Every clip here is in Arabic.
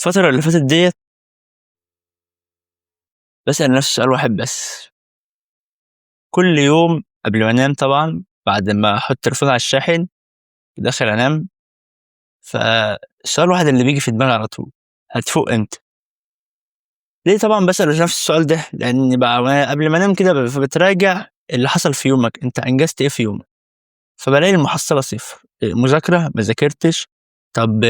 الفترة اللي فاتت ديت بسأل نفسي سؤال واحد بس كل يوم قبل ما انام، طبعا بعد ما احط التليفون على الشاحن داخل انام. فالسؤال الواحد اللي بيجي في دماغي على طول: هتفوق امتى؟ ليه؟ طبعا بسأل نفسي السؤال ده لان قبل ما انام كده بتراجع اللي حصل في يومك، انت انجزت ايه في يومك؟ فبلاقي المحصلة صفر. مذاكرة ما ذاكرتش. طب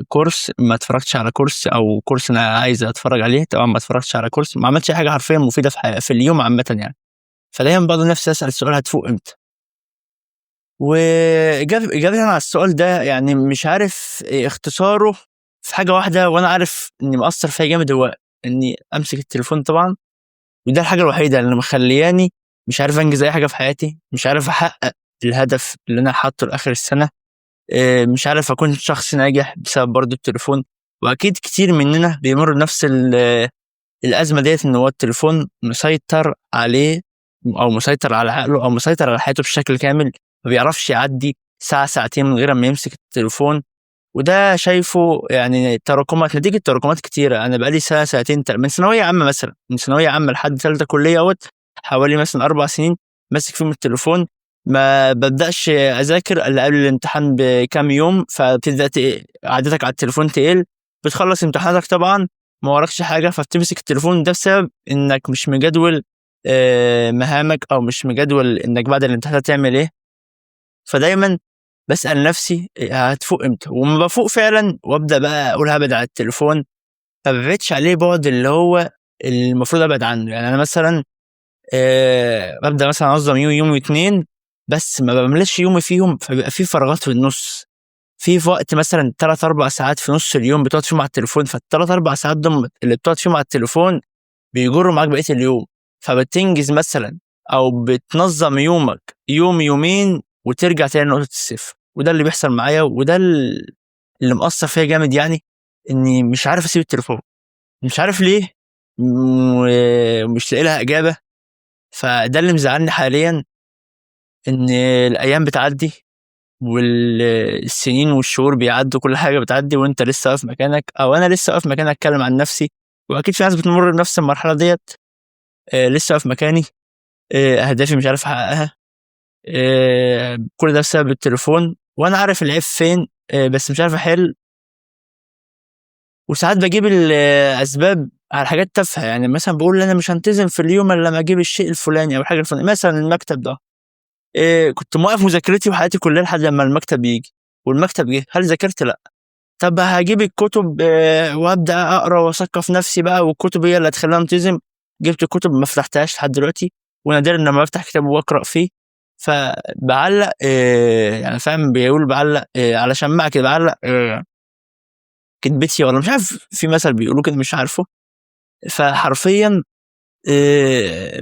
كورس ما اتفرجتش على كورس، او كورس انا عايز اتفرج عليه طبعا ما اتفرجتش على كورس، ما عملتش أي حاجة حرفيا مفيدة في اليوم عامة يعني. فدايما برضه نفسي اسال السؤال: هتفوق امتى؟ واجابتي انا على السؤال ده يعني مش عارف اختصاره في حاجه واحده، وانا عارف اني مقصر فيها جامد، هو اني امسك التليفون طبعا. وده الحاجه الوحيده اللي مخلياني مش عارف انجز اي حاجه في حياتي، مش عارف احقق الهدف اللي انا حاطه لاخر السنه. مش عارف اكون شخص ناجح بسبب برضه التليفون. واكيد كتير مننا بيمر بنفس الازمه ديت، ان هو التليفون مسيطر عليه، او مسيطر على عقله، او مسيطر على حياته بشكل كامل. ما بيعرفش يعدي ساعه ساعتين من غير ما يمسك التليفون. وده شايفه يعني تراكمات، نتيجه تراكمات كتيره. انا بقالي سنه سنتين من ثانويه عامه، مثلا من ثانويه عامه لحد ثالثه كليه حوالي مثلا 4 سنين ماسك فيهم التليفون. ما ببداش اذاكر الا قبل الامتحان بكام يوم، فبتبدا عادتك على التليفون تقل. بتخلص امتحاناتك طبعا ما وراكش حاجة، فبتمسك التليفون. ده بسبب إنك مش مجدول مهامك، أو مش مجدول إنك بعد الامتحان تعمل إيه. فدايما بسأل نفسي هتفوق إمتى؟ وما بفوق فعلا وأبدأ بقى أقول هبعد على التليفون، فببعدش عليه بعد اللي هو المفروض أبعد عنه. يعني أنا مثلا ببدأ مثلا أنظم يوم واتنين، بس ما بملاش يومي فيهم، فبيبقى في فراغات في النص. في وقت مثلا 3-4 ساعات في نص اليوم بتقعد فيهم على التليفون، فال3-4 ساعات دول اللي بتقعد فيهم على التليفون بيجروا معاك بقية اليوم. فبتنجز مثلا أو بتنظم يومك يوم يومين وترجع تاني نقطة الصفر. وده اللي بيحصل معايا، وده اللي مأثر فيا جامد يعني، إني مش عارف أسيب التليفون. مش عارف ليه، ومش لاقي لها إجابة. فده اللي مزعلني حاليا، إن الأيام بتعدي والسنين والشهور بيعدوا، كل حاجة بتعدي وانت لسه واقف مكانك، او انا لسه واقف مكاني. اتكلم عن نفسي، واكيد في ناس بتمر بنفس المرحلة ديت. لسه واقف مكاني. اهدافي مش عارف احققها. كل ده بسبب التليفون، وانا عارف العيب فين. بس مش عارف احل. وساعات بجيب الاسباب على حاجات تافهة، يعني مثلا بقول انا مش هنتظم في اليوم الا لما اجيب الشيء الفلاني او الحاجة الفلانية. مثلا المكتب ده، كنت موقف مذاكرتي وحياتي كلها لحد لما المكتب يجي. والمكتب جه، هل ذاكرت؟ لا. طب هاجيب الكتب وابدا اقرا واثقف نفسي بقى، والكتب هي اللي هتخليني انتظم. جبت الكتب ما فتحتهاش لحد دلوقتي، ونادرا لما بفتح كتاب واقرا فيه. فبعلق يعني فاهم، بيقول بعلق على شماعه كده، بعلق كتبتي، ولا مش عارف، في مثل بيقولوا كده مش عارفه. فحرفيا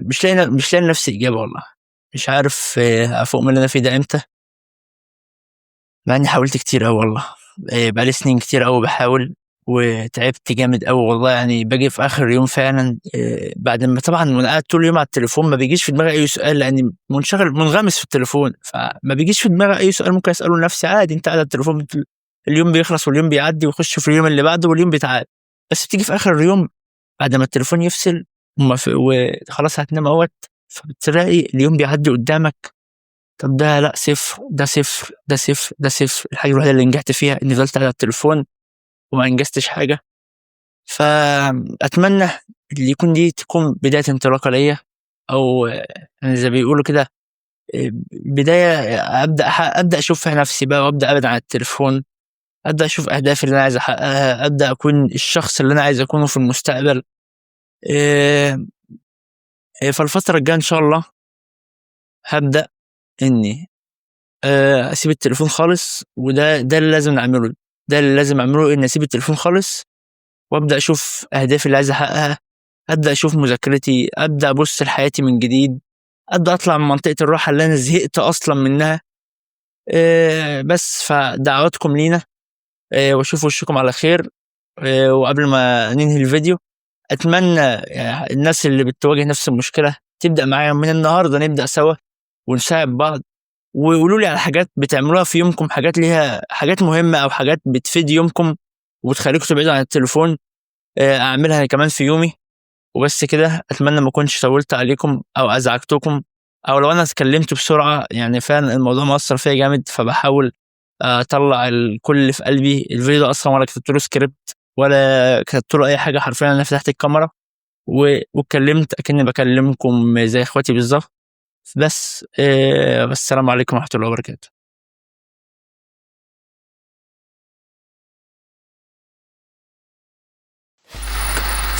مش لاقي نفسي اجابه والله. مش عارف افوق من اللي انا فيه ده امتى، مع اني حاولت كتير قوي والله. بقالي سنين كتير قوي بحاول، وتعبت جامد قوي والله. يعني باجي في اخر يوم فعلا بعد ما طبعا وانا قاعد طول اليوم على التليفون ما بيجيش في دماغي اي سؤال، لاني منشغل منغمس في التليفون. فما بيجيش في دماغي اي سؤال ممكن اساله لنفسي. عادي، انت قاعد على التليفون، اليوم بيخلص واليوم بيعدي ويخش في اليوم اللي بعده واليوم بيتعاد. بس بتيجي في اخر اليوم بعد ما التليفون يفصل وخلاص هتنام اهوت، فبتلاقي اليوم بيعدي قدامك. طب ده لأ، صفر، ده صفر، ده صفر، ده صفر. الحاجة الوحيدة اللي نجحت فيها إني فضلت قاعد على التليفون وما أنجزتش حاجة. فأتمنى اللي يكون دي تكون بداية انطلاقة ليا، أو يعني زي ما بيقولوا كده بداية أبدأ أشوف فيها نفسي بقى، وأبدأ أبعد عن التليفون. أبدأ أشوف أهدافي اللي أنا عايز أحققها، أبدأ أكون الشخص اللي أنا عايز أكونه في المستقبل. آآ فالفترة الجاية إن شاء الله هابدأ إني أسيب التليفون خالص. وده اللي لازم نعمله. ده اللي لازم أعمله، إني أسيب التليفون خالص، وأبدأ أشوف أهدافي اللي عايز أحققها. أبدأ أشوف مذاكرتي، أبدأ أبُص لحياتي من جديد، أبدأ أطلع من منطقة الراحة اللي أنا زهقت أصلًا منها. بس فدعواتكم لينا، وأشوف وشكم على خير. وقبل ما ننهي الفيديو، أتمنى الناس اللي بتواجه نفس المشكلة تبدأ معايا من النهارده، نبدأ سوا ونساعد بعض. وقولوا لي على حاجات بتعملوها في يومكم، حاجات ليها حاجات مهمة، أو حاجات بتفيد يومكم، وبتخليكم تبعدوا عن التليفون اعملها كمان في يومي. وبس كده، اتمنى ما اكونش طولت عليكم او ازعجتكم، او لو انا اتكلمت بسرعه يعني فعلا الموضوع مأثر فيا جامد، فبحاول اطلع الكل اللي في قلبي. الفيديو ده اصلا ولا كتبت له سكريبت ولا كتبت له اي حاجه، حرفيا انا فتحت الكاميرا واتكلمت اكني بكلمكم زي اخواتي بالظبط. بس السلام عليكم ورحمه الله وبركاته.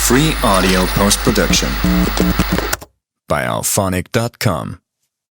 Free audio post-production by alphonic.com.